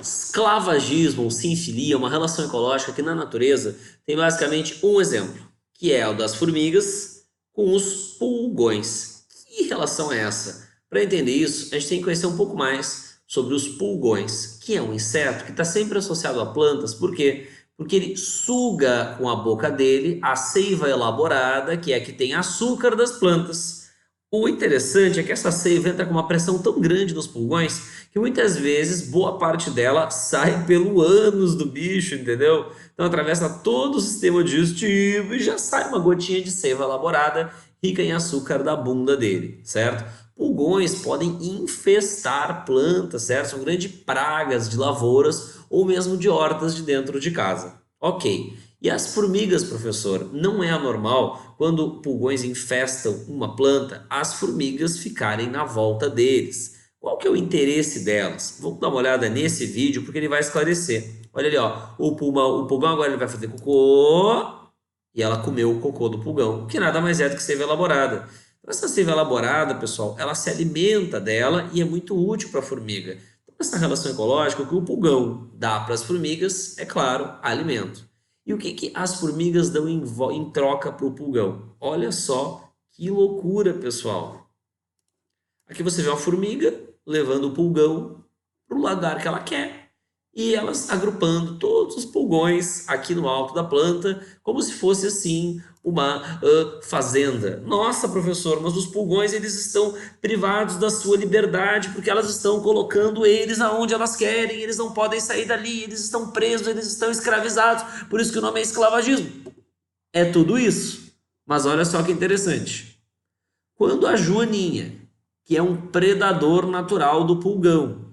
Esclavagismo ou sinfilia é uma relação ecológica que na natureza tem basicamente um exemplo, que é o das formigas com os pulgões. Que relação é essa? Para entender isso, a gente tem que conhecer um pouco mais sobre os pulgões, que é um inseto que está sempre associado a plantas. Por quê? Porque ele suga com a boca dele a seiva elaborada, que é a que tem açúcar das plantas. O interessante é que essa seiva entra com uma pressão tão grande nos pulgões que muitas vezes boa parte dela sai pelo ânus do bicho, entendeu? Então atravessa todo o sistema digestivo e já sai uma gotinha de seiva elaborada rica em açúcar da bunda dele, certo? Pulgões podem infestar plantas, certo? São grandes pragas de lavouras ou mesmo de hortas de dentro de casa. Ok. E as formigas, professor, não é anormal quando pulgões infestam uma planta, as formigas ficarem na volta deles. Qual que é o interesse delas? Vamos dar uma olhada nesse vídeo porque ele vai esclarecer. Olha ali, ó, o pulgão agora ele vai fazer cocô e ela comeu o cocô do pulgão, que nada mais é do que seiva elaborada. Então, essa seiva elaborada, pessoal, ela se alimenta dela e é muito útil para a formiga. Então, essa relação ecológica, o que o pulgão dá para as formigas é, claro, alimento. E o que, que as formigas dão em troca para o pulgão? Olha só que loucura, pessoal. Aqui você vê uma formiga levando o pulgão para o lugar que ela quer e elas agrupando todos os pulgões aqui no alto da planta, como se fosse assim uma fazenda. Nossa, professor, mas os pulgões eles estão privados da sua liberdade porque elas estão colocando eles aonde elas querem, eles não podem sair dali, eles estão presos, eles estão escravizados, por isso que o nome é esclavagismo. É tudo isso. Mas olha só que interessante. Quando a joaninha, que é um predador natural do pulgão,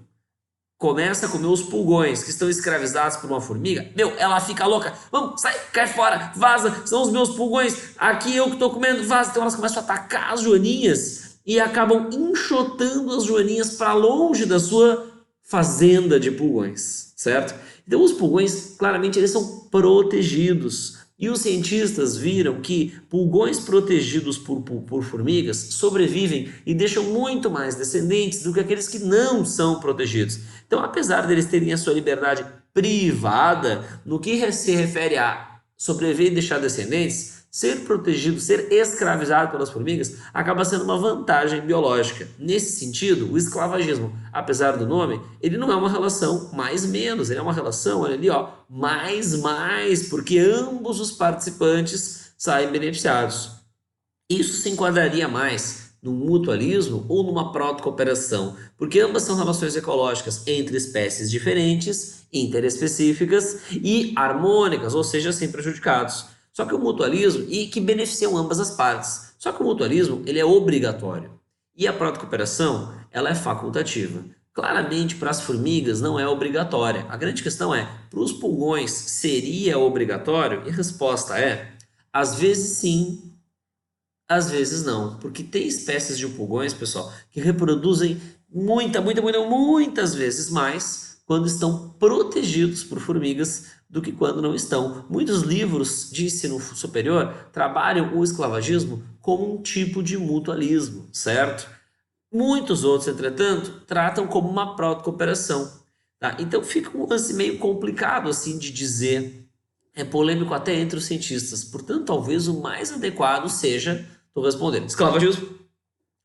começa a comer os pulgões que estão escravizados por uma formiga, meu, ela fica louca. Vamos, sai, cai fora, vaza, são os meus pulgões, aqui eu que estou comendo, vaza. Então elas começam a atacar as joaninhas e acabam enxotando as joaninhas para longe da sua fazenda de pulgões, certo? Então os pulgões, claramente, eles são protegidos. E os cientistas viram que pulgões protegidos por formigas sobrevivem e deixam muito mais descendentes do que aqueles que não são protegidos. Então, apesar deles terem a sua liberdade privada, no que se refere a sobreviver e deixar descendentes, ser protegido, ser escravizado pelas formigas, acaba sendo uma vantagem biológica. Nesse sentido, o esclavagismo, apesar do nome, ele não é uma relação mais-menos, ele é uma relação, olha ali, ó, mais, porque ambos os participantes saem beneficiados. Isso se enquadraria mais num mutualismo ou numa proto-cooperação, porque ambas são relações ecológicas entre espécies diferentes, interespecíficas e harmônicas, ou seja, sem prejudicados. Só que o mutualismo, e que beneficiam ambas as partes. Só que o mutualismo, ele é obrigatório. E a proto-cooperação, ela é facultativa. Claramente, para as formigas não é obrigatória. A grande questão é, para os pulgões seria obrigatório? E a resposta é, às vezes sim, às vezes não, porque tem espécies de pulgões, pessoal, que reproduzem muitas vezes mais quando estão protegidos por formigas do que quando não estão. Muitos livros de ensino superior trabalham o esclavagismo como um tipo de mutualismo, certo? Muitos outros, entretanto, tratam como uma proto-cooperação, tá? Então fica um lance meio complicado assim de dizer, é polêmico até entre os cientistas. Portanto, talvez o mais adequado seja, estou respondendo, esclavagismo,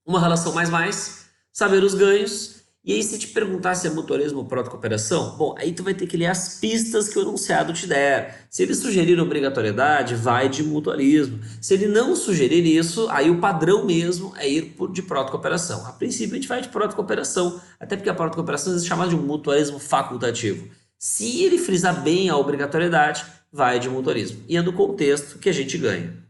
uma relação mais, saber os ganhos. E aí, se te perguntar se é mutualismo ou proto-cooperação, bom, aí tu vai ter que ler as pistas que o enunciado te der. Se ele sugerir obrigatoriedade, vai de mutualismo. Se ele não sugerir isso, aí o padrão mesmo é ir de proto-cooperação. A princípio, a gente vai de proto-cooperação, até porque a proto-cooperação é chamada de um mutualismo facultativo. Se ele frisar bem a obrigatoriedade, vai de mutualismo. E é no contexto que a gente ganha.